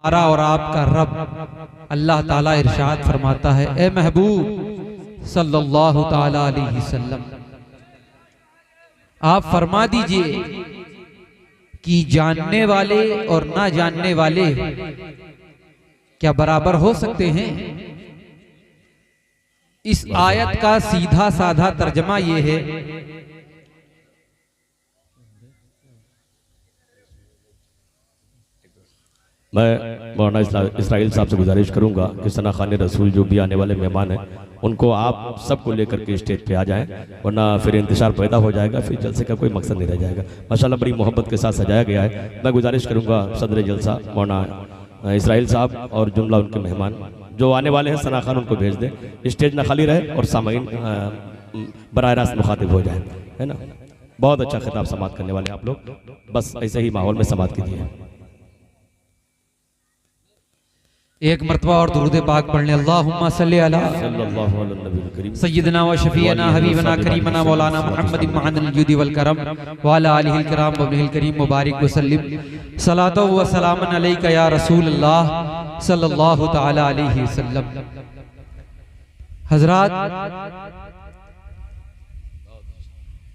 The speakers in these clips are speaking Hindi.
हमारा और आपका रब अल्लाह ताला इरशाद फरमाता है, ए महबूब सल्लल्लाहु ताला अलैहि वसल्लम, आप फरमा दीजिए कि जानने वाले और ना जानने वाले क्या बराबर हो सकते हैं। इस आयत का सीधा साधा तर्जमा यह है, मैं मौलाना इसराइल साहब से गुजारिश करूंगा कि सना खान रसूल जो भी आने वाले मेहमान हैं उनको आप सबको लेकर के स्टेज पे आ जाएं, वरना फिर इंतजार पैदा हो जाएगा, फिर जलसे का कोई मकसद नहीं रह जाएगा। माशाल्लाह बड़ी मोहब्बत के साथ सजाया गया है। मैं गुजारिश करूंगा सदर जलसा मौलाना इसराइल साहब और जुमला उनके मेहमान जो आने वाले हैं सना खान उनको भेज दें, स्टेज ना खाली रहे और सामाइन बराह रास्त मुखातिब हो जाए, है ना। बहुत अच्छा खिताब समात करने वाले आप लोग, बस ऐसे ही माहौल में समात कीजिए। एक मरतबा और दुरूद पाक पढ़ने, अल्लाहुम्मा सल्ली अला सय्यिदना व शफीअना हबीबना करीमना मौलाना मुहम्मद मअदल जुदी वल करम व अला आलिहिल किराम व इब्निहिल करीम मुबारक व सल्लिम सलातो व सलामन अलैका या रसूल अल्लाह सल्लल्लाहु तआला अलैहि वसल्लम। हजरात,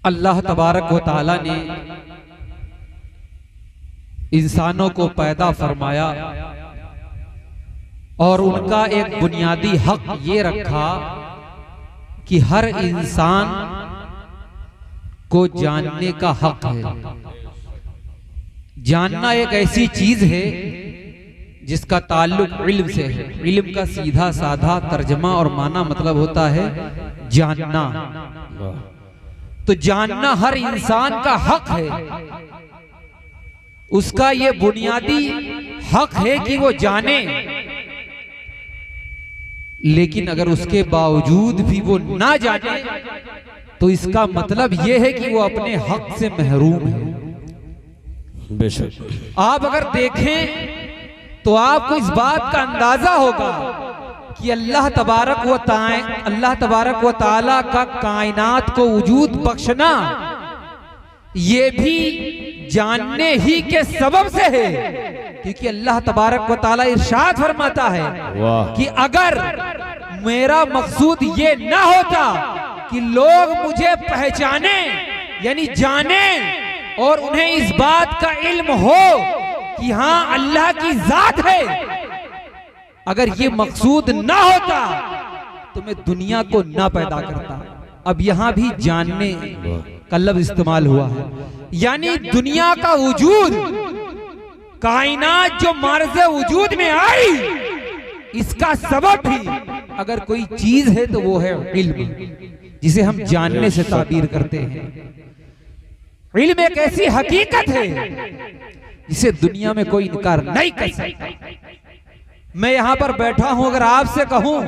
अल्लाह तबारक व तआला ने इंसानों को पैदा फरमाया और उनका एक बुनियादी हक ये रखा कि हर इंसान को जानने का हक है। जानना एक ऐसी चीज है जिसका ताल्लुक इल्म से है। इल्म का सीधा साधा तर्जमा और माना मतलब होता है जानना। तो जानना हर इंसान का हक है, उसका ये बुनियादी हक है कि वो जाने। लेकिन अगर उसके बावजूद भी वो ना जाने तो इसका मतलब यह है कि वो अपने हक से महरूम है। बेशक आप अगर देखें तो आपको इस बात का अंदाजा होगा कि अल्लाह तबारक व ताला का कायनात को वजूद बख्शना ये भी जानने ही के सबब से है, क्योंकि अल्लाह तबारक व ताला इरशाद फरमाता है कि अगर मेरा मकसूद ये ना होता कि लोग मुझे पहचाने यानी जाने और उन्हें इस बात का इल्म हो कि हाँ अल्लाह की जात है, अगर ये मकसूद ना होता तो मैं दुनिया को ना पैदा करता। अब यहां भी जानने का लफ्ज इस्तेमाल हुआ है, यानी दुनिया का वजूद, कायनात जो मार्ज़ वजूद में आई, इसका सबब भी अगर कोई चीज है तो वो है इल्म, जिसे हम जानने से ताबीर करते हैं। इल्म एक ऐसी हकीकत है जिसे दुनिया में कोई इनकार नहीं कर सकता। मैं यहां पर बैठा हूं, अगर आपसे कहूं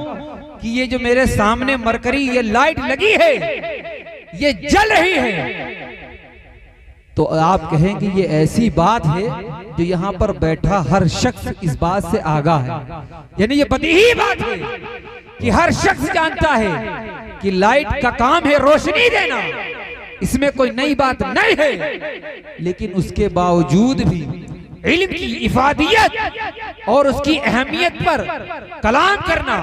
कि ये जो मेरे सामने मरकरी ये लाइट लगी है, ये जल रही है, तो आप कहें कि ये ऐसी बात है जो यहाँ पर बैठा हर शख्स इस बात से आगाह है। यानी ये बदीही बात है कि हर शख्स जानता है कि लाइट का काम है रोशनी देना, इसमें कोई नई बात नहीं है। लेकिन उसके बावजूद भी इल्म की इफादियत और उसकी अहमियत पर कलाम करना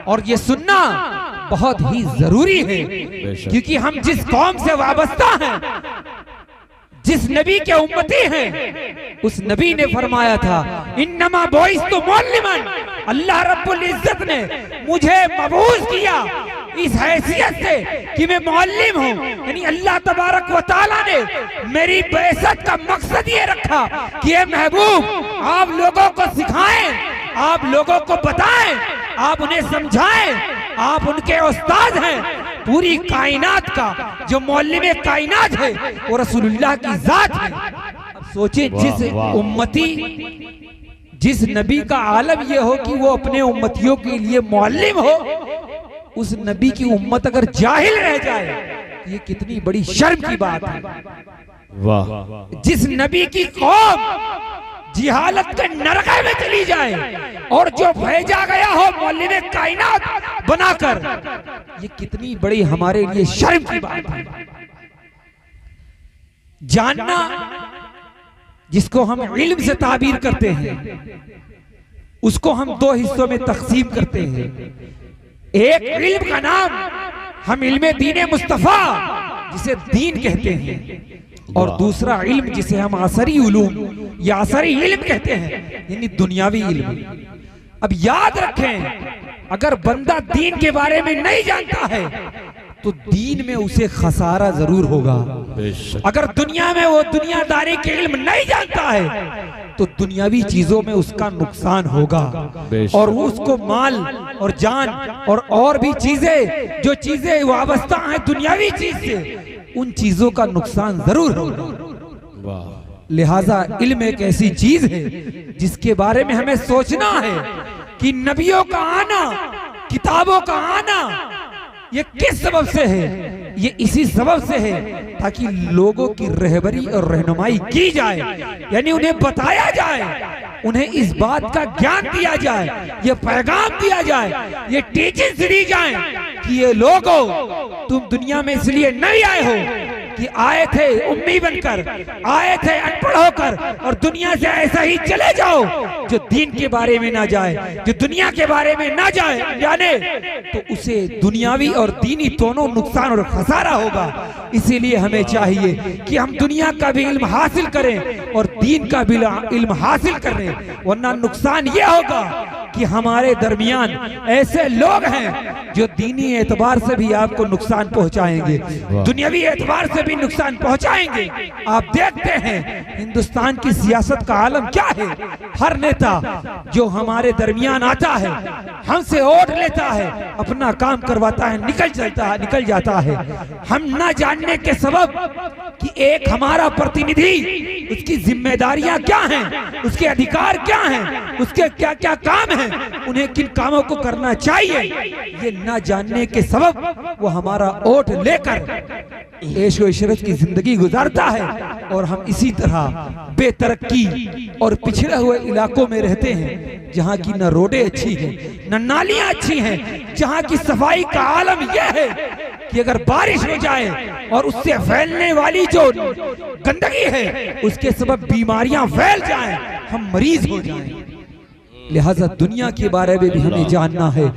और ये सुनना बहुत ही जरूरी है, क्योंकि हम जिस कौम से वाबस्ता हैं, जिस नबी के उम्मती हैं, उस नबी ने फरमाया था इन्नमा बुइस्तु मुअल्लिमन, अल्लाह रब्बुल इज्जत ने मुझे मबूस किया इस हैसियत से कि मैं मुअल्लिम हूँ। यानी अल्लाह तबारक व तआला ने मेरी बेइज्जत का मकसद ये रखा कि ये महबूब आप लोगों को सिखाएं, आप लोगों को बताएं, आप उन्हें समझाएं, आप उनके उस्ताद हैं। पूरी कायनात का जो मौलिम कायनात है वो रसूलुल्लाह की जात है। अब सोचिए, जिस उम्मती, जिस नबी का आलम ये हो कि वो अपने उम्मतियों के लिए मौलिम हो, उस नबी की उम्मत अगर जाहिल रह जाए, ये कितनी बड़ी शर्म की बात है। वाह। जिस नबी की कौम जिहालत के नरके में चली जाए और जो भेजा गया हो मौलिम कायनात बनाकर, ये कितनी बड़ी हमारे लिए शर्म की बात है। जानना जिसको हम इल्म से ताबीर करते हैं, उसको हम दो हिस्सों में तकसीम करते हैं। एक इल्म का नाम हम इल्म दीन मुस्तफा जिसे दीन कहते हैं, और दूसरा इल्म जिसे हम असरी उलूम या असरी इल्म कहते हैं, यानी दुनियावी इल्म। अब याद रखें, अगर बंदा दीन के बारे में नहीं जानता है तो दीन में उसे खसारा जरूर होगा। अगर दुनिया में वो दुनियादारी के इल्म नहीं जानता है तो दुनियावी चीजों में उसका नुकसान होगा, और उसको माल और जान और भी चीजें, जो चीजें वाबस्ता हैं दुनियावी चीज से, उन चीजों का नुकसान जरूर होगा। लिहाजा इल्म एक ऐसी चीज है जिसके बारे में हमें सोचना है कि नबियों का आना, किताबों का आना, ये किस सबब से है? ये इसी सबब से है ताकि लोगों की रहबरी और रहनुमाई की जाए, यानी उन्हें बताया जाए, उन्हें इस बात का ज्ञान दिया जाए, ये पैगाम दिया जाए, ये टीचिंग्स दी जाए कि ये लोगों, तुम दुनिया में इसलिए नहीं आए हो कि आए थे उम्मी बनकर, आए थे अनपढ़ होकर, और दुनिया से ऐसा ही चले जाओ। जो दीन के बारे में ना जाए, जो दुनिया के बारे में ना जाने, तो उसे दुनियावी और दीनी दोनों नुकसान और खसारा होगा। इसीलिए हमें चाहिए कि हम दुनिया का भी इल्म हासिल करें और दीन का भी इल्म हासिल करें, वरना नुकसान ये होगा कि हमारे दरमियान ऐसे लोग हैं जो दीनी एतबार से भी आपको नुकसान पहुंचाएंगे, दुनियावी एतबार से भी नुकसान पहुंचाएंगे। आप देखते हैं हिंदुस्तान की सियासत का आलम क्या है। हर नेता जो हमारे दरमियान आता है, हमसे वोट लेता है, अपना काम करवाता है, निकल जाता है। हम ना जानने के सबब कि एक हमारा प्रतिनिधि, उसकी जिम्मेदारियां क्या हैं, उसके अधिकार क्या हैं, उसके क्या क्या काम हैं, उन्हें किन कामों को करना चाहिए, ये ना जानने के सबब वो हमारा वोट लेकर ऐश व इशरत की जिंदगी गुजारता है, और हम इसी तरह बेतरक्की और पिछड़े हुए इलाकों में रहते हैं जहाँ की न रोडें अच्छी हैं, न नालियां अच्छी हैं, जहाँ की सफाई का आलम यह है कि अगर बारिश हो जाए और उससे फैलने वाली जो गंदगी है उसके सबब बीमारियां फैल जाएं, हम मरीज हो जाएं। लिहाजा दुनिया के बारे में भी हमें जानना है,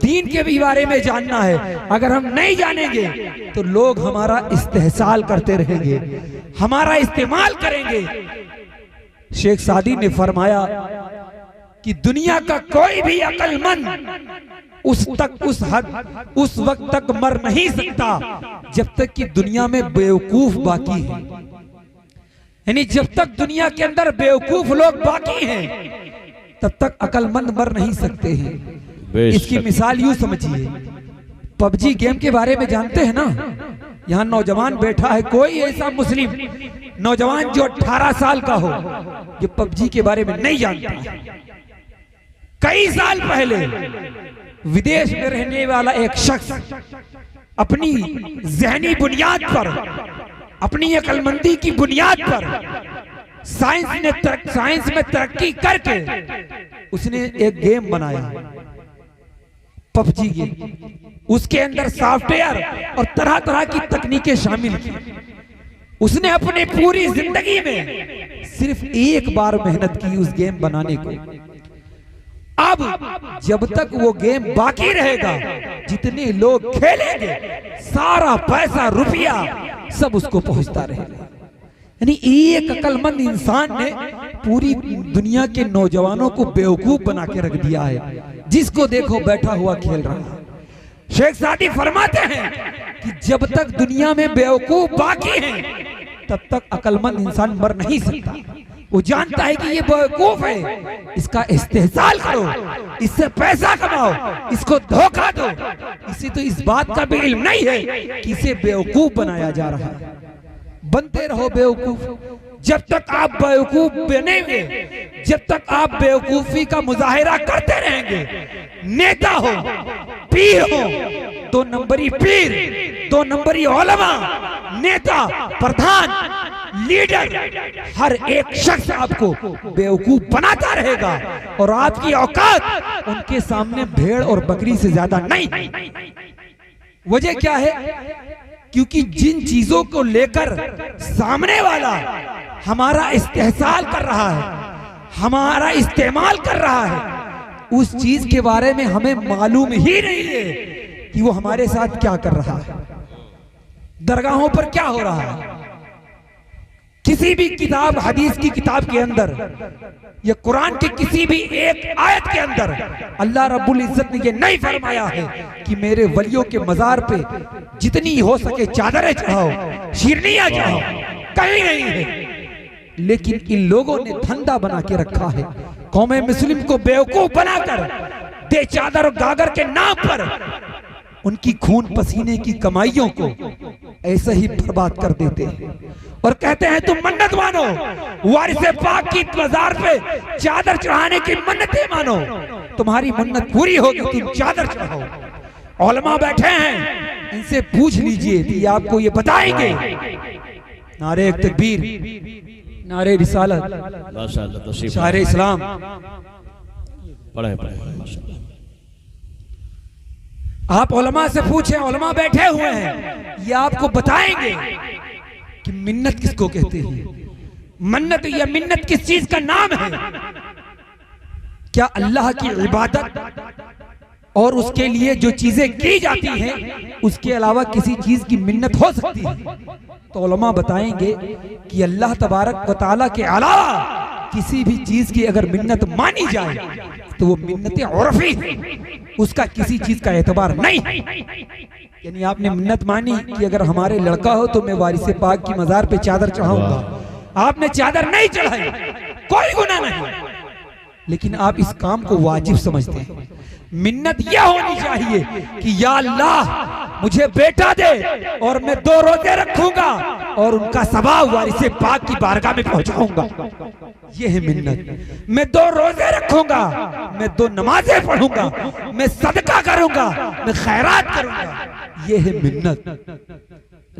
दीन के भी बारे में जानना है। अगर हम नहीं जानेंगे तो लोग हमारा इस्तेहसाल करते रहेंगे, हमारा इस्तेमाल करेंगे। शेख सादी ने फरमाया कि दुनिया का कोई भी अक्लमंद उस वक्त तक मर नहीं सकता जब तक कि दुनिया में बेवकूफ बाकी है। यानी जब तक दुनिया के अंदर बेवकूफ लोग बाकी हैं तब तक अक्लमंद मर नहीं सकते हैं। इसकी मिसाल यूं समझिए, पबजी गेम के बारे में जानते हैं ना? यहाँ नौजवान बैठा है, कोई ऐसा मुस्लिम नौजवान जो 18 साल का हो जो पबजी के बारे में नहीं जानता है। कई साल पहले विदेश में रहने वाला एक शख्स अपनी ज़हनी बुनियाद पर, अपनी अक्लमंदी की बुनियाद पर, साइंस में तरक्की करके उसने एक गेम बनाया, पबजी गेम। उसके अंदर सॉफ्टवेयर और तरह तरह की तकनीकें शामिल की। उसने अपनी पूरी जिंदगी में सिर्फ एक बार मेहनत की उस गेम बनाने को। अब जब तक वो गेम बाकी रहेगा, जितने लोग खेलेंगे, सारा पैसा रुपया सब उसको पहुंचता रहेगा। यानी एक अक्लमंद इंसान ने पूरी दुनिया के नौजवानों को बेवकूफ बना के रख दिया है, जिसको देखो बैठा हुआ खेल रहा है। शेख सादी फरमाते हैं कि जब तक दुनिया में बेवकूफ बाकी हैं तब तक अक्लमंद इंसान मर नहीं सकता। वो जानता है कि ये बेवकूफ है, इसका इस्तेहसाल करो, इससे पैसा कमाओ, इसको धोखा दो। इसे तो इस बात का भी इल्म नहीं है कि इसे बेवकूफ बनाया जा रहा है। बनते रहो बेवकूफ। जब तक आप बेवकूफ बनेंगे, जब तक आप बेवकूफी का मुजाहिरा करते रहेंगे, नेता हो, पीर हो, 2 नंबरी पीर, 2 नंबरी उलमा, नेता, प्रधान, लीडर, हर एक शख्स आपको बेवकूफ बनाता रहेगा और आपकी औकात उनके सामने भेड़ और बकरी से ज्यादा नहीं। वजह क्या है? क्योंकि जिन चीजों को लेकर सामने वाला हमारा इस्तेहसाल कर रहा है, हमारा इस्तेमाल कर रहा है, उस चीज के बारे में हमें मालूम ही नहीं है कि वो हमारे साथ क्या कर रहा है, दरगाहों पर क्या हो रहा है। किसी भी किताब, हदीस की किताब के अंदर या कुरान की किसी भी एक आयत के अंदर अल्लाह रब्बुल इज्जत ने ये नहीं फरमाया है कि मेरे वलियों के मजार पे जितनी हो सके चादरें चढ़ाओ, शिरनियां चढ़ाओ, कहीं नहीं है। लेकिन इन लोगों ने धंधा बना के रखा है, कौमे मुस्लिम को बेवकूफ बनाकर दे चादर और गागर के नाम पर उनकी खून पसीने की कमाइयों को ऐसे ही बर्बाद कर देते हैं और कहते हैं तुम मन्नत मानो, वारिसे पाक की मजार पे चादर चढ़ाने की मन्नतें मानो, तुम्हारी मन्नत पूरी होगी, तुम चादर चढ़ाओ। उलमा बैठे हैं, इनसे पूछ लीजिए कि आपको ये बताएंगे। नारे तकबीर, नारे रिसालत, माशाअल्लाह, शारे इस्लाम। पढ़े माशाअल्लाह। आप उलमा से पूछें, उलमा बैठे हुए हैं, ये आपको बताएंगे कि मिन्नत किसको कहते हैं। मन्नत या मिन्नत किस चीज का नाम है? क्या अल्लाह की इबादत और उसके लिए जो चीजें की जाती हैं उसके अलावा किसी चीज की मिन्नत हो सकती है? तो उलमा बताएंगे कि अल्लाह तबारक व तआला के अलावा किसी भी चीज की अगर मिन्नत मानी जाए तो वो मिन्नत उर्फी है, उसका किसी चीज का एतबार नहीं है। यानी आपने मिन्नत मानी कि अगर हमारे लड़का हो तो मैं वारिसे पाक की मजार पे चादर चढ़ाऊंगा, आपने चादर नहीं चढ़ाई, कोई गुनाह नहीं, लेकिन आप इस काम को वाजिब समझते हैं। मिन्नत यह होनी चाहिए कि या अल्लाह मुझे बेटा दे और मैं 2 रोजे रखूंगा और उनका सवाब वारिसे पाक की बारगाह में पहुंचाऊंगा। यह है मिन्नत। मैं 2 रोजे रखूंगा, मैं 2 नमाजें पढ़ूंगा, मैं सदका करूंगा, मैं खैरात करूंगा, यह है मिन्नत।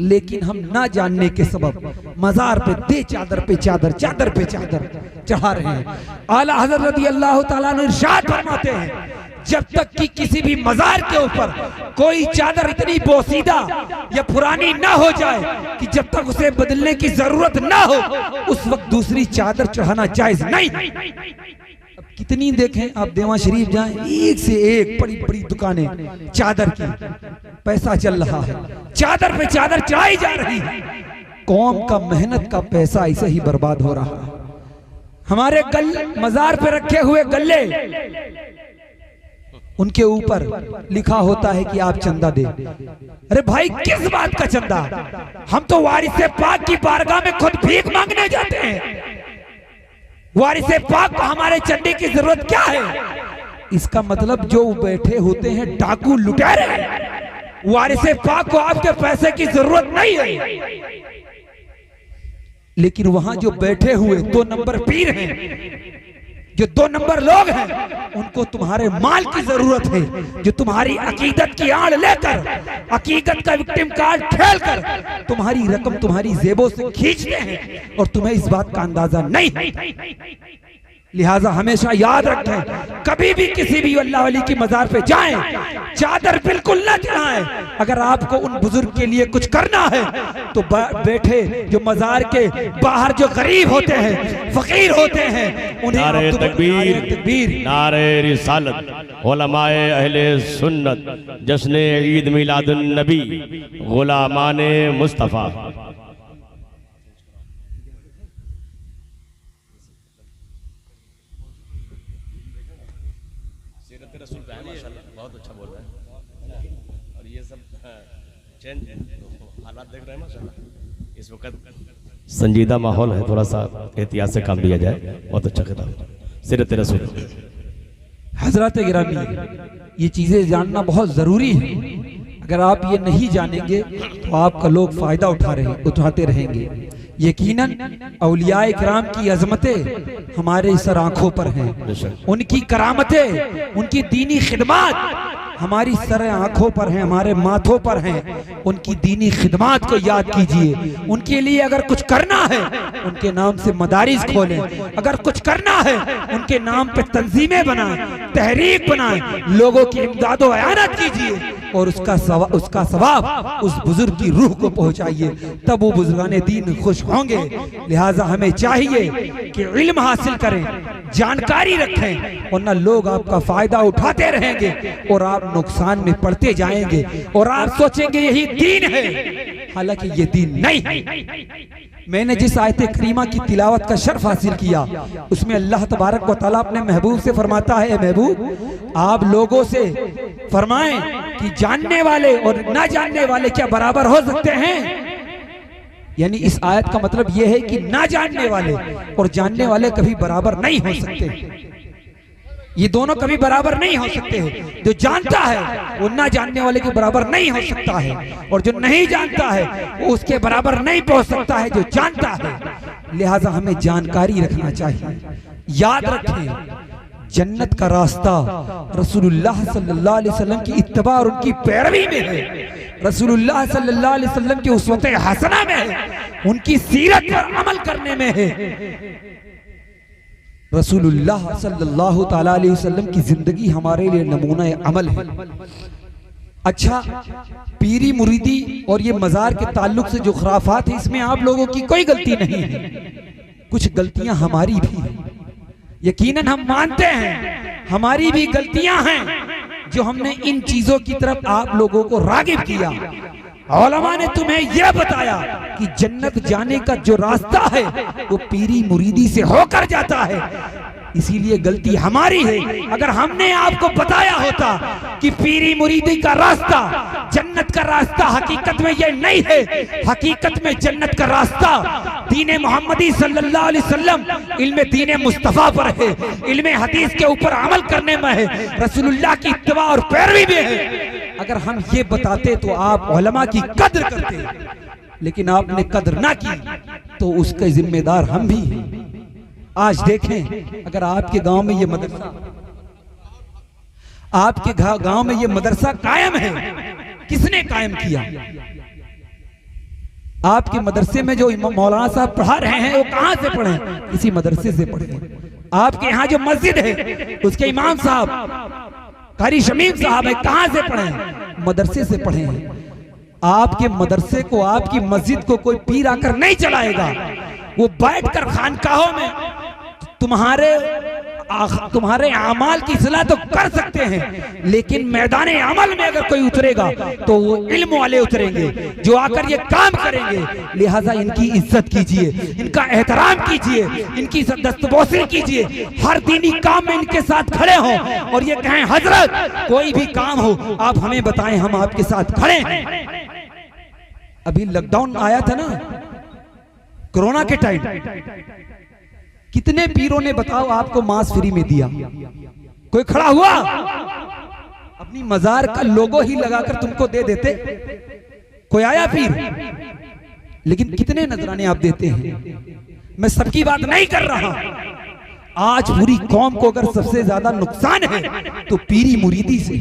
लेकिन हम ना जानने के सबब मजार पे दे चादर पे चादर, चादर पे चादर चढ़ा रहे हैं। आला हज़रत रज़ी अल्लाह तआला अन्हु इरशाद फरमाते हैं, जब तक कि किसी भी मजार के ऊपर कोई चादर इतनी बोसीदा या पुरानी ना हो जाए कि जब तक उसे बदलने की जरूरत ना हो, उस वक्त दूसरी चादर चढ़ाना जायज नहीं। अब कितनी देखें आप, देवा शरीफ जाएं, एक से एक बड़ी बड़ी दुकानें चादर की, पैसा चल रहा है, चादर पे चादर चढ़ाई जा रही है, कौम का मेहनत का पैसा ऐसे ही बर्बाद हो रहा है। हमारे मजार पे रखे हुए गल्ले, उनके ऊपर लिखा होता है कि आप चंदा दे। अरे भाई किस बात का चंदा? हम तो वारिसे पाक की बारगाह में खुद भीख मांगने जाते हैं, वारिसे पाक को हमारे चंदे की जरूरत क्या है? इसका मतलब जो बैठे होते हैं डाकू लुटेरे, वारिसे पाक को आपके पैसे की जरूरत नहीं है। लेकिन वहां जो बैठे हुए 2 नंबर पीर हैं, जो 2 नंबर लोग हैं, उनको तुम्हारे माल की जरूरत है, जो तुम्हारी अकीदत की आड़ लेकर, अकीदत का विक्टिम कार्ड खेलकर तुम्हारी रकम तुम्हारी जेबों से खींचते हैं और तुम्हें इस बात का अंदाजा नहीं है। लिहाजा हमेशा याद रखें, कभी भी किसी भी अल्लाह वली की मजार पे जाएं, चादर बिल्कुल न चढ़ाएं। अगर आपको उन बुजुर्ग के लिए कुछ करना है तो बैठे जो मजार के बाहर जो गरीब होते हैं, फकीर होते हैं, उन्हें नारे तकबीर, नारे रिसालत, उलमाए अहले सुन्नत, जश्न ईद मिलादुन नबी, गुलामाने मुस्तफा। बहुत अच्छा बोल रहा है और ये सब चेंज हालात देख रहे हैं माशाल्लाह। इस वक्त संजीदा माहौल है, थोड़ा सा एहतियात से काम लिया जाए। बहुत अच्छा खिताब, सीरत रसूल। हजरत गिरामी, ये चीजें जानना बहुत जरूरी है। अगर आप ये नहीं जानेंगे तो आपका लोग फायदा उठाते रहेंगे। यकीनन औलियाए किराम की अजमतें हमारे सर आंखों पर हैं, उनकी करामतें, उनकी दीनी खिदमत हमारी सर आंखों पर हैं, हमारे माथों पर हैं। उनकी दीनी खिदमत को याद कीजिए। उनके लिए अगर कुछ करना है उनके नाम से मदारिस खोलें, अगर कुछ करना है उनके नाम पे तंजीमें बनाएं, तहरीक बनाएं, लोगों की इमदाद व आयानत कीजिए। और उसका सवाब उस बुजुर्ग की रूह को पहुंचाइए, तब वो बुजुर्गाने दीन खुश होंगे। लिहाजा हमें चाहिए कि इल्म हासिल करें, जानकारी रखें, वरना लोग आपका फायदा उठाते रहेंगे और आप नुकसान में पड़ते जाएंगे और आप सोचेंगे यही दीन है, हालांकि ये दीन नहीं है। मैंने जिस आयत करीमा की तिलावत का शर्फ हासिल किया, उसमें अल्लाह तबारक व तआला अपने महबूब से फरमाता है, महबूब आप लोगों से फरमाएं कि जानने वाले और ना जानने वाले क्या बराबर हो सकते हैं। यानी इस आयत का मतलब यह है कि ना जानने वाले और जानने वाले कभी बराबर नहीं हो सकते, ये दोनों कभी बराबर नहीं हो सकते हैं। जो जानता है वो ना जानने वाले के बराबर नहीं हो सकता है, और जो नहीं जानता है वो उसके बराबर नहीं पहुंच सकता है जो जानता है। लिहाजा हमें जानकारी रखना चाहिए। याद रखें, जन्नत का रास्ता रसूलुल्लाह सल्लल्लाहु अलैहि वसल्लम की इत्तबा और उनकी पैरवी में है, रसूलुल्लाह सल्लल्लाहु अलैहि वसल्लम की उस्वत हसना में है, उनकी सीरत पर अमल करने में है। रसूलुल्लाह सल्लल्लाहु ताला अलैहि वसल्लम की जिंदगी हमारे लिए नमूना अमल है। अच्छा, पीरी मुरीदी और ये मजार के ताल्लुक से जो खुराफात है, इसमें आप लोगों की कोई गलती नहीं है, कुछ गलतियां हमारी भी हैं, यकीनन हम मानते हैं हमारी भी गलतियां हैं जो हमने इन चीजों की तरफ आप लोगों को रागिब किया। उलमा ने तुम्हें यह बताया कि जन्नत जाने का जो रास्ता है वो पीरी मुरीदी से होकर जाता है, इसीलिए गलती हमारी है। अगर हमने आपको बताया होता कि पीरी मुरीदी का रास्ता जन्नत का रास्ता हकीकत में ये नहीं है, हकीकत में जन्नत का रास्ता दीन मोहम्मदी सल्लल्लाहु अलैहि वसल्लम इल्म दीन मुस्तफा पर है, इल्म हदीस के ऊपर अमल करने में है, रसूलुल्लाह की इत्तबा और पैरवी में है। अगर हम ये बताते तो आप उलमा की कद्र करते, लेकिन आपने कद्र ना की तो उसके जिम्मेदार हम भी हैं। आज देखें, अगर आपके गांव में ये मदरसा, आपके गांव में ये मदरसा कायम है, किसने कायम किया? आपके मदरसे में जो मौलाना साहब पढ़ा रहे हैं वो कहां से पढ़े? किसी मदरसे से पढ़े। आपके यहाँ जो मस्जिद है उसके इमाम साहब कारी शमीम साहब है, कहां से पढ़े? मदरसे से पढ़े हैं। आपके मदरसे को, आपकी मस्जिद को कोई पीर आकर नहीं चलाएगा, वो बैठकर खानकाहों में तुम्हारे अमाल की सलाह तो कर सकते हैं, लेकिन मैदान अमल में अगर कोई उतरेगा तो वो इल्म वाले उतरेंगे जो आकर ये काम करेंगे। लिहाजा इनकी इज्जत कीजिए, इनका एहतराम कीजिए, इनकी दस्तबोसी कीजिए, हर दीनी काम में इनके साथ खड़े हों और ये कहें हजरत कोई भी काम हो आप हमें बताएं, हम आपके साथ खड़े हैं। अभी लॉकडाउन आया था ना, कोरोना के टाइम, कितने पीरों ने बताओ आपको मास्क फ्री में दिया? कोई खड़ा हुआ? अपनी मजार का लोगो ही लगाकर तुमको दे देते। कोई आया पीर? लेकिन कितने नजराने आप देते हैं। मैं सबकी बात नहीं कर रहा, आज पूरी कौम को अगर सबसे ज्यादा नुकसान है तो पीरी मुरीदी से।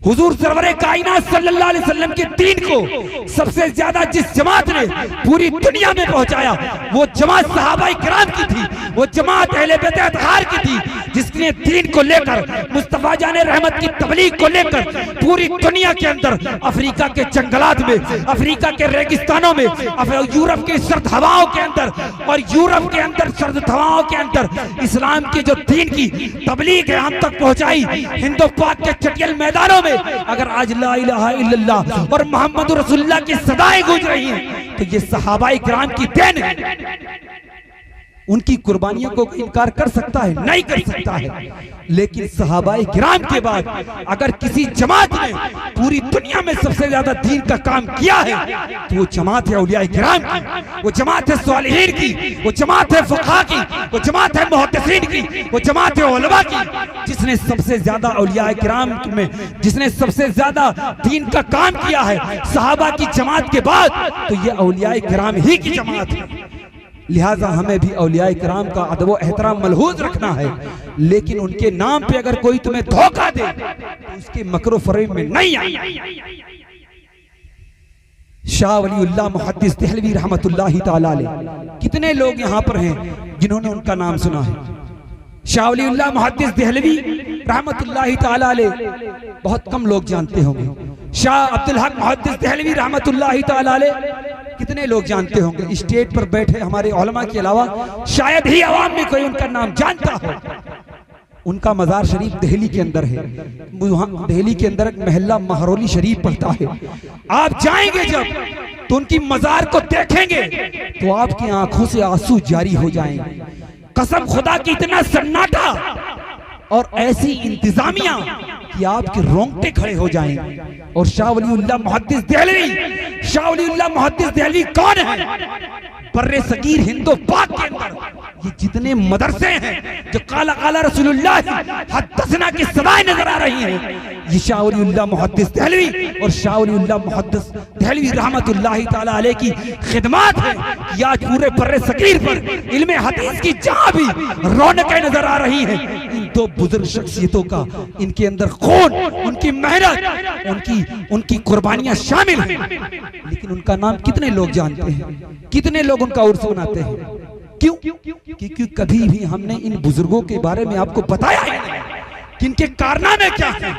हुजूर सरवरे कायनात सल्लल्लाहु अलैहि वसल्लम के दीन को सबसे ज्यादा जिस जमात ने पूरी दुनिया में पहुंचाया वो जमात सहाबाए किराम की थी, वो जमात अहले बैत अतहार की थी, जिसने दीन को लेकर, मुस्तफा जाने रहमत की तबलीग को लेकर पूरी दुनिया के अंदर, अफ्रीका के जंगलात में, अफ्रीका के रेगिस्तानों में, यूरोप की सर्द हवाओं के अंदर और यूरोप के अंदर सर्द हवाओं के अंदर इस्लाम की जो दीन की तबलीग है हम तक पहुंचाई। हिंदो पाक के चटियल मैदानों में अगर आज ला इलाहा इल्लल्लाह और मोहम्मद रसूलुल्लाह की सदाएं गूंज रही हैं तो ये सहाबाए किराम की देन है। उनकी कुर्बानियों को इनकार कर सकता है? नहीं कर सकता है। लेकिन सहाबाए किराम के बाद अगर किसी जमात ने पूरी दुनिया में सबसे ज्यादा दीन का काम किया है तो वो जमात है औलिया किराम की, वो जमात है सालिहीन की, वो जमात है फुक़हा की, वो जमात है मुहद्दिसीन की, वो जमात है उलमा की, जिसने सबसे ज्यादा औलिया किराम में जिसने सबसे ज्यादा दीन का काम किया है सहाबा की जमात के बाद, तो ये औलिया किराम ही की जमात है। लिहाजा हमें भी औलिया किराम का अदब व एहतराम मलहूज रखना है, लेकिन उनके नाम पे अगर कोई तुम्हें धोखा दे तो उसके मकरो फरेब में नहीं आए। शाह वलीउल्लाह मुहद्दिस देहलवी रहमतुल्लाहि ताला अलैह, कितने लोग यहाँ पर हैं जिन्होंने उनका नाम सुना है। शाह वलीउल्लाह मुहद्दिस देहलवी रहमतुल्लाहि ताला अलैह बहुत कम लोग जानते होंगे। शाह अब्दुल हक मुहद्दिस देहलवी रहमतुल्लाहि ताला अलैह कितने लोग जानते होंगे। स्टेज पर बैठे हमारे उलमा के अलावा शायद ही अवाम में कोई उनका नाम जानता हो। उनका मज़ार शरीफ दिल्ली के अंदर है। दिल्ली के अंदर एक महल्ला महरौली शरीफ पड़ता है। आप जाएंगे जब तो उनकी मज़ार को देखेंगे तो आपकी आंखों से आंसू जारी हो जाएंगे। कसम खुदा की इतना सन्नाटा और ऐसी इंतजामिया कि आपके रोंगटे खड़े हो जाएंगे। और शाह वलीउल्लाह मुहद्दिस देहलवी, शाह वलीउल्लाह मुहद्दिस देहलवी कौन है? बर्रे सगीर हिंदो पाक के अंदर ये जितने मदरसे हैं जो काला काला रसूलुल्लाह हदसना की सदाएं नजर आ रही हैं, ये शाह वलीउल्लाह मुहद्दिस देहलवी और शाह वलीउल्लाह मुहद्दिस देहलवी रहमतुल्लाहि ताला अलैह की खिदमत है कि आज पूरे बर्रे सगीर पर इल्मे हदीस की जहां भी रौनकें नजर आ रही हैं, इन दो बुजुर्ग शख्सियतों का इनके अंदर खून, उनकी मेहनत, उनकी कुर्बानियां शामिल हैं। लेकिन उनका नाम कितने लोग जानते हैं? कितने लोग उनका उर्स मनाते हैं? क्यों? क्योंकि कभी भी हमने इन बुजुर्गों के बारे में आपको बताया ही नहीं कि इनके कारनामे क्या हैं।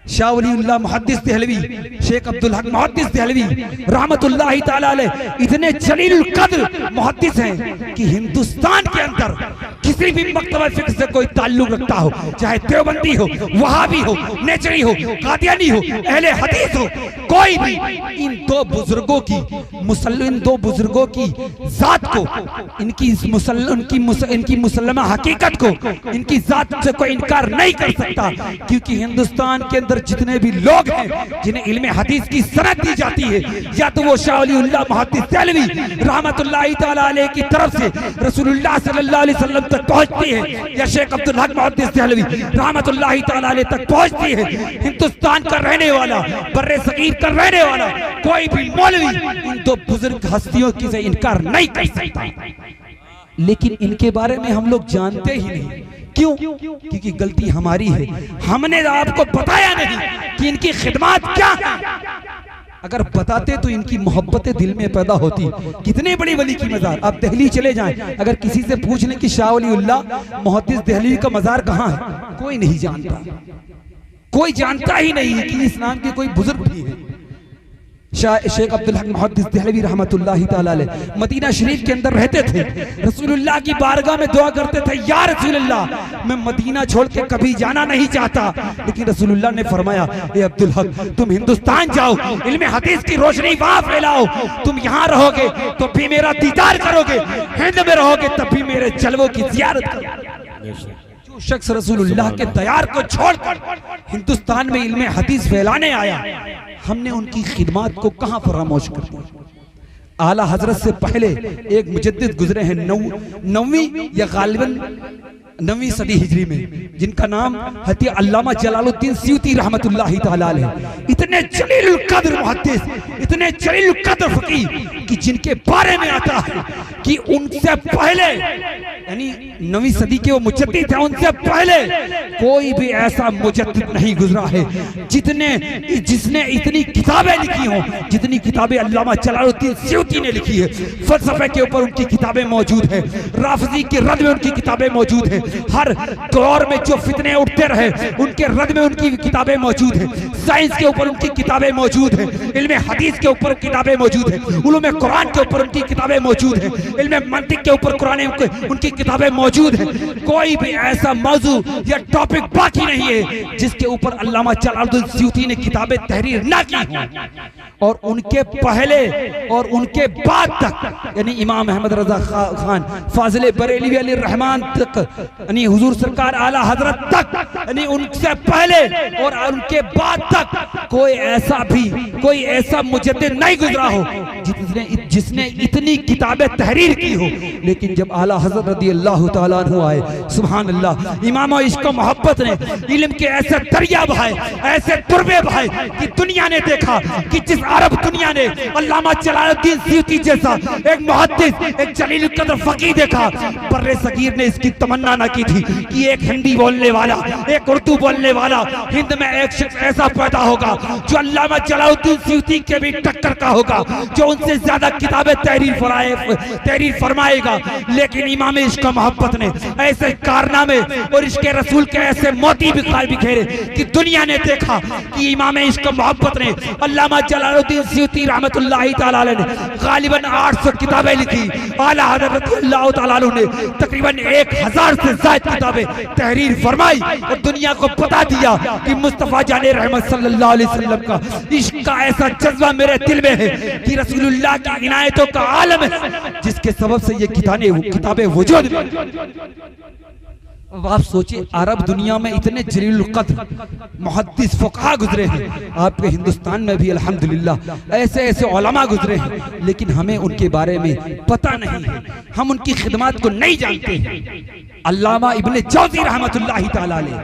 शाह वलीउल्लाह मुहद्दिस देहलवी, शेख अब्दुल हक मुहद्दिस देहलवी रहमतुल्लाहि ताला अलैह इतने जलीलुल कद्र मुहद्दिस हैं कि हिंदुस्तान के अंदर किसी भी मकतबा फिक्र से कोई ताल्लुक रखता हो, चाहे देवबंदी हो, वहाबी हो, नेचरी हो, कादियानी हो, अहले हदीस हो, कोई भी इन दो बुजुर्गों की इन दो बुजुर्गों की जात को, इनकी मुसल्लमा हकीकत को, इनकी जात से कोई इनकार नहीं कर सकता। क्योंकि हिंदुस्तान के अंदर जितने भी लोग हैं जिन्हें इल्मे हदीस की सनद दी जाती है, या तो वो शाह वलीउल्लाह मुहद्दिस देहलवी रहमतुल्लाहि ताला अलैह की तरफ से रसूलुल्लाह सल्लल्लाहु अलैहि वसल्लम तक पहुंचती है, या शेख अब्दुल हक मुहद्दिस देहलवी रहमतुल्लाहि ताला अलैह तक पहुंचती है। हिंदुस्तान का रहने वाला, बर्रे सगीर का रहने वाला कोई भी मौलवी इन दो बुजुर्ग हस्तियों की से इनकार नहीं कर सकता। लेकिन इनके बारे में हम लोग जानते ही नहीं। क्यों? क्योंकि गलती हमारी है, हमने आपको बताया नहीं कि इनकी खिदमत क्या है। अगर बताते तो इनकी मोहब्बतें दिल में पैदा होती। कितने बड़ी वली की मज़ार, आप दिल्ली चले जाएं, अगर किसी से पूछ लें कि शाह वलीउल्लाह मुहद्दिस देहलवी का मज़ार कहाँ है, कोई नहीं जानता। कोई जानता ही नहीं है कि इस नाम के कोई बुजुर्ग भी है। शेख अब्दुल हक मुहद्दिस देहलवी रहमतुल्लाहि ताला अलैह मदीना शरीफ के अंदर रहते थे। रसूलुल्लाह की बारगाह में दुआ करते थे, या रसूलुल्लाह मैं मदीना छोड़ के कभी जाना नहीं चाहता। लेकिन रसूलुल्लाह ने फरमाया, ए अब्दुल हक तुम हिंदुस्तान जाओ, इल्मे हदीस की रोशनी वहां फैलाओ। तुम यहाँ रहोगे तो भी मेरा दीदार करोगे, हिंद में रहोगे तब भी मेरे जलवों की जियारत करोगे। जो शख्स रसूलुल्लाह के दयार को छोड़कर हिंदुस्तान में इल्मे हदीस फैलाने आया, हमने उनकी खिदमत को कहां फरामोश कर दिया। आला हजरत से पहले एक मुजद्दिद गुजरे हैं 9वीं या गालिबन 9वीं सदी हिजरी में, जिनका नाम हती अल्लामा जलालुद्दीन सयूती रहमतुल्लाहि ताला अलैह। इतने जलीलुल कद्र मुहद्दिस, इतने जलीलुल कद्र फकीह कि जिनके बारे में आता है कि उनसे पहले, यानी 9वीं सदी के वो मुजद्दिद थे, उनसे पहले कोई भी ऐसा मुजद्दिद नहीं गुजरा है जिसने इतनी किताबें लिखी हों जितनी किताबें अल्लामा जलालुद्दीन सयूती ने लिखी है। फलसफे के ऊपर उनकी किताबें मौजूद है, राफजी के रद में उनकी किताबें मौजूद है, हर दौर में जो फितने उठते रहे उनके रद में उनकी किताबें मौजूद है, साइंस के ऊपर उनकी किताबें मौजूद है, इल्मे हदीस के ऊपर किताबें मौजूद है, उलूमे कुरान के ऊपर उनकी किताबें मौजूद है, इल्मे मंतिक के ऊपर कुरान उनकी किताबें मौजूद है। कोई भी ऐसा मौजू या टॉपिक बाकी नहीं है जिसके ऊपर अल्लामा जलालुद्दीन सयूती ने किताबें तहरीर ना की हो। और उनके पहले और उनके बाद तक, यानी इमाम अहमद रजा खान फाजिल बरेलवी अलैहि रहमान तक, यानी हुजूर सरकार आला हजरत तक, यानी उनसे पहले और उनके बाद तक कोई ऐसा मुजद्दिद नहीं गुजरा हो जिसने इतनी किताबें तहरीर की हो। लेकिन जब आला हजरत रज़ी अल्लाह ताला अन्हु आए, सुभान अल्लाह, इमाम इश्क व मोहब्बत ने इल्म के ऐसे दरिया बहाए, ऐसे तुरबे बहाए कि दुनिया ने देखा कि जिस अरब दुनिया ने अल्लामा जलालुद्दीन सयूती जैसा एक मुहद्दिस, एक जलील कद्र फकीह देखा, बर्रे सगीर ने इसकी तमन्ना न की थी कि एक हिंदी बोलने वाला, एक उर्दू बोलने वाला हिंद में एक शख्स ऐसा पैदा होगा जो अल्लामा जलालुद्दीन सयूती के भी टक्कर का होगा, जो उनसे ज्यादा किताबें तहरीर फरमाएगा, लेकिन इमाम इश्क मोहब्बत ने ऐसे कारनामे और इश्क रसूल के ऐसे मोती बिखेरे कि दुनिया ने देखा कि इमाम इश्क मोहब्बत ने, अल्लामा जलालुद्दीन सयूती रहमतुल्लाहि तआला अलैह ने गालिबन 800 किताबें लिखी। आला हज़रत रज़ियल्लाहु तआला अन्हु ने तकरीबन 1000 से ज़ायद किताबें तहरीर फरमाई और दुनिया को बता दिया कि मुस्तफा जाने रहमत सल्लल्लाहु अलैहि वसल्लम का इश्क का ऐसा जज्बा मेरे दिल में है कि रसूलुल्लाह की इनायतों का आलम है, जिसके सबब से ये किताबें वजूद में। अब आप सोचिए, अरब दुनिया में इतने जलील कद्र मुहद्दिस फुक़हा गुजरे हैं, आपके हिंदुस्तान में भी अल्हम्दुलिल्लाह ऐसे ऐसे उलमा गुजरे हैं, लेकिन हमें उनके बारे में पता नहीं है, हम उनकी खिदमत को नहीं जानते हैं। अल्लामा इब्ने जौज़ी रहमतुल्लाहि तआला अलैह,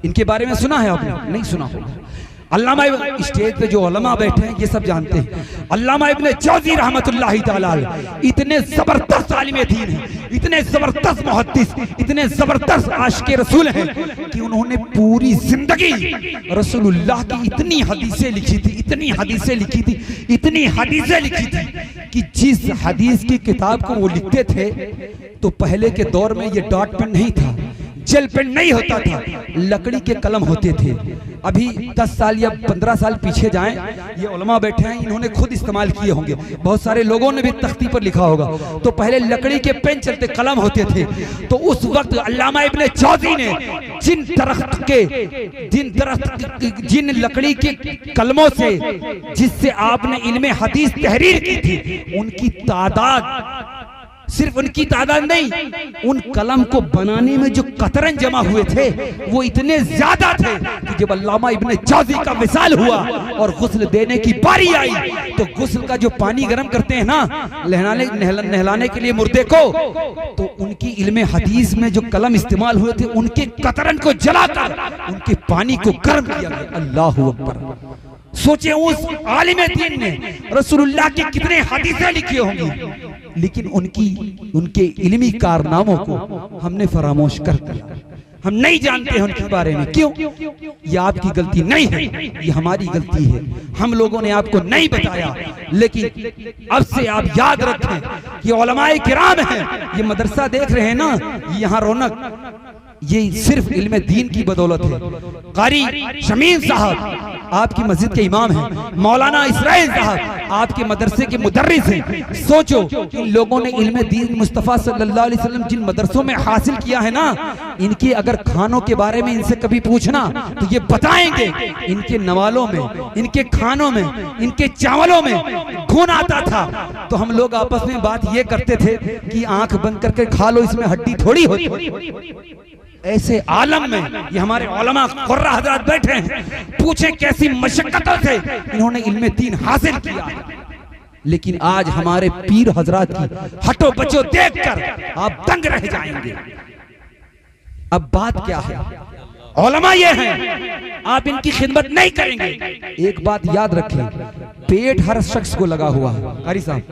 इनके बारे में सुना है आपने? नहीं सुना होगा। अल्लामा स्टेज पे जो उलमा बैठे हैं ये सब जानते हैं। अल्लामा इब्ने जौज़ी रहमतुल्लाहि तआला अलैह इतने जबरदस्त आलिम दीन हैं, इतने जबरदस्त मुहद्दिस, इतने जबरदस्त आशिक़े रसूल हैं कि उन्होंने पूरी जिंदगी रसूलुल्लाह की इतनी हदीसें लिखी थी, इतनी हदीसें लिखी थी, इतनी हदीसें लिखी थी कि जिस हदीस की किताब को वो लिखते थे तो पहले के दौर में ये डॉट पेन नहीं था, जेल पेन नहीं होता था, लकड़ी के कलम होते थे। अभी 10 साल या 15 साल पीछे जाएं, ये उलमा बैठे हैं, इन्होंने खुद इस्तेमाल किए होंगे, बहुत सारे लोगों ने भी तख्ती पर लिखा होगा। तो पहले लकड़ी के पेन चलते, कलम होते थे। तो उस वक्त अल्लामा इब्ने जौज़ी ने जिन लकड़ी के कलमों से जिससे आपने इल्मे हदीस तहरीर की थी, उनकी तादाद, सिर्फ उनकी तादाद नहीं, उन कलम को बनाने में जो कतरन जमा हुए थे वो इतने ज्यादा थे कि जब अल्लामा इब्ने जौज़ी का विसाल हुआ और गुस्ल देने की बारी आई तो गुस्ल का जो पानी गर्म करते हैं ना नहलाने के लिए मुर्दे को, तो उनकी इल्मे हदीस में जो कलम इस्तेमाल हुए थे उनके कतरन को जलाकर उनके पानी को गर्म किया गया। अल्लाहु अकबर। सोचे उस आलिम दीन ने रसूलुल्लाह की कितने हदीसें लिखी होंगी, लेकिन उनके इल्मी कारनामों को हमने फरामोश कर दिया, हम नहीं जानते हैं उनके बारे में। क्यों? ये आपकी गलती नहीं है, ये हमारी गलती है, हम लोगों ने आपको नहीं बताया। लेकिन अब से आप याद रखें, ये उलमाए किराम हैं, ये मदरसा देख रहे हैं ना, यहाँ रौनक ये सिर्फ इल्म दीन की बदौलत है। कारी शमीन साहब आपकी मस्जिद के इमाम हैं, मौलाना इसराइल साहब आपके मदरसे के मुदर्रिस हैं। सोचो इन लोगों ने इल्म दीन मुस्तफ़ा सल्लल्लाहु अलैहि वसल्लम जिन मदरसों में हासिल किया है ना, इनके अगर खानों के बारे में इनसे कभी पूछना तो ये बताएंगे इनके नवालों में, इनके खानों में, इनके चावलों में खून आता था। तो हम लोग आपस में बात ये करते थे कि आंख बंद करके खा लो, इसमें हड्डी थोड़ी होती। ऐसे आलम में ये हमारे उलमा कुर्रा हज़रात बैठे हैं, पूछें कैसी मशक्कतों से इन्होंने इल्म दीन हासिल किया। लेकिन आज हमारे पीर हजरात की हटो बचो देखकर आप दंग रह जाएंगे। अब बात क्या है, उलमा ये हैं, आप इनकी खिदमत नहीं करेंगे। एक बात याद रखें, पेट हर शख्स को लगा हुआ है, कारी साहब,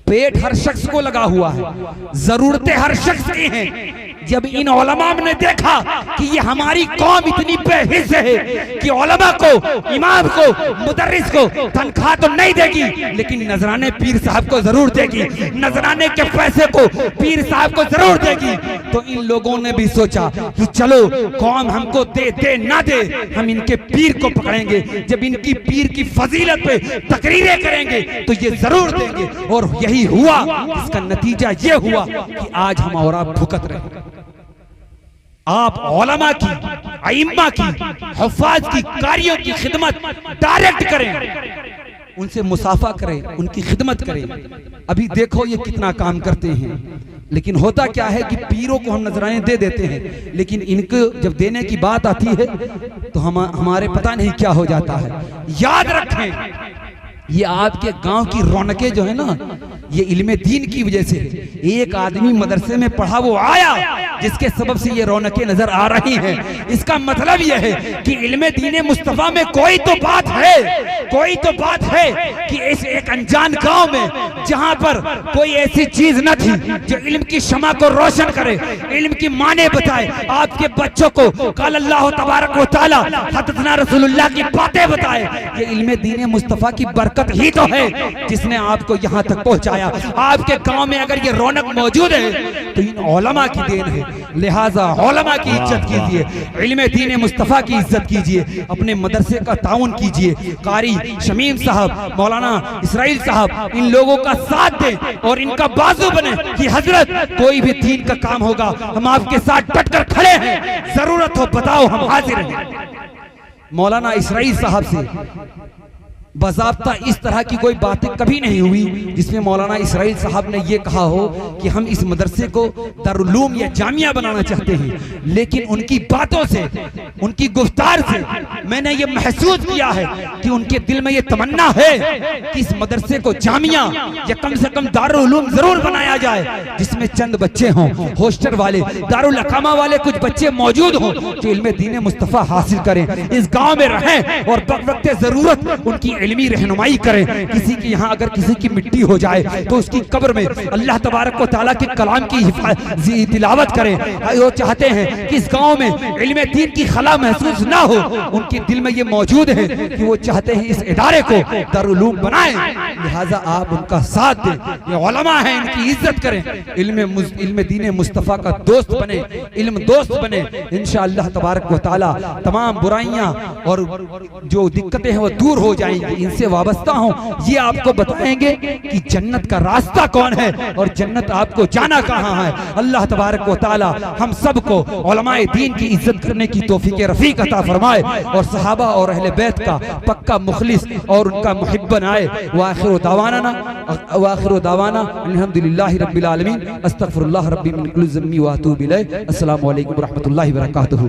पेट हर शख्स को लगा हुआ है, जरूरतें हर शख्स की हैं। जब इन उलमा ने देखा कि ये हमारी कौम इतनी बेहिस है कि उलमा को, इमाम को, मुदर्रिस को तनख्वाह तो नहीं देगी लेकिन नजराने पीर साहब को जरूर देगी, नजराने के पैसे को पीर साहब को जरूर देगी, तो इन लोगों ने भी सोचा कि चलो कौम हमको दे ना दे, हम इनके पीर को पकड़ेंगे, जब इनकी पीर की फजीलत पे तकरीरें करेंगे तो ये जरूर देंगे। और यही हुआ, इसका नतीजा ये हुआ कि आज हम और आप भुगत रहे। आप उलमा की, अइम्मा की, हुफ़ाज़ की, कारियों की खिदमत डायरेक्ट करें, उनसे मुसाफा करें, उनकी खिदमत करें। अभी देखो ये कितना काम करते हैं, लेकिन होता क्या है कि पीरों को हम नजराने दे देते हैं, लेकिन इनको जब देने की बात आती है तो हमारे पता नहीं क्या हो जाता है। याद रखें, ये आपके गांव की रौनकें जो है ना, ये इल्मे दीन की वजह से। एक आदमी मदरसे में पढ़ा, वो आया, जिसके सबब से ये रौनकें नजर आ रही हैं। इसका मतलब यह है कि इल्मे दीन मुस्तफा में कोई तो बात है कि इस एक अनजान गांव में जहां पर कोई ऐसी चीज न थी जो इल्म की शमा को रोशन करे, इल्म की माने बताए, आपके बच्चों को कल अल्लाह तबारक व तआला हदतना रसूलुल्लाह की बातें बताए। ये इल्मे दीन मुस्तफा की बरकत ही तो है जिसने आपको यहाँ तक पहुँचाया। आपके गांव में अगर ये रौनक मौजूद है तो इन औलमा की देन है। लिहाजा औलमा की इज्जत कीजिए, इल्मे दीन मुस्तफा की इज्जत कीजिए, अपने मदरसे का ताउन कीजिए। कारी शमीम साहब, मौलाना इसराइल साहब, इन लोगों का साथ दें और इनका बाजू बने कि हजरत कोई भी दीन का काम होगा हम आपके साथ डटकर खड़े हैं, जरूरत हो बताओ हम हाजिर हैं। मौलाना इसराइल साहब से बाज़ाब्ता इस तरह की कोई बातें कभी नहीं हुई जिसमें मौलाना इसराइल साहब ने ये कहा हो कि हम इस मदरसे को दारुल उलूम या जामिया बनाना चाहते हैं। लेकिन उनकी बातों से, उनकी गुफ्तार से मैंने ये महसूस किया है कि उनके दिल में ये तमन्ना है कि इस मदरसे को जामिया या कम से कम दारुल उलूम जरूर बनाया जाए, जिसमें चंद बच्चे हों, हॉस्टल वाले, दारुल अकामा वाले कुछ बच्चे मौजूद हों जो इल्मे दीन मुस्तफा हासिल करें, इस गाँव में रहें और वक्त जरूरत उनकी इल्मी रहनुमाई करें। किसी की यहाँ अगर किसी की मिट्टी हो जाए तो उसकी कब्र में अल्लाह तबारक व तआला के कलाम की तिलावत करें। वो चाहते हैं कि इस गांव में इल्मे दीन की खला महसूस ना हो, उनके दिल में ये मौजूद है कि वो चाहते हैं इस इदारे को दारुल उलूम बनाएं। लिहाजा आप उनका साथ दें, ये उलमा है, इनकी इज्जत करें, इल्मे दीन मुस्तफा का दोस्त बने, इल्म दोस्त बने। इंशाअल्लाह तबारक व तआला तमाम बुराइयां और जो दिक्कतें हैं वो दूर हो जाएंगी। इनसे वाबस्ता हूं, ये आपको बताएंगे कि जन्नत का रास्ता कौन है और जन्नत आपको जाना कहां है। अल्लाह तबारक व तआला हम सबको उलमाए दीन की इज्जत करने की तौफीक रफीक अता फरमाए और सहाबा और अहले बैत का पक्का मुखलिस और उनका मुहिब बनाए। वाखिर दावाना अल्हम्दुलिल्लाहि रब्बिल आलमीन, अस्तगफिरुल्लाह रब्बी मिन कुल्लि ज़म्बि व अतूबु इलैह। अस्सलामु अलैकुम व रहमतुल्लाहि व बरकातुहू।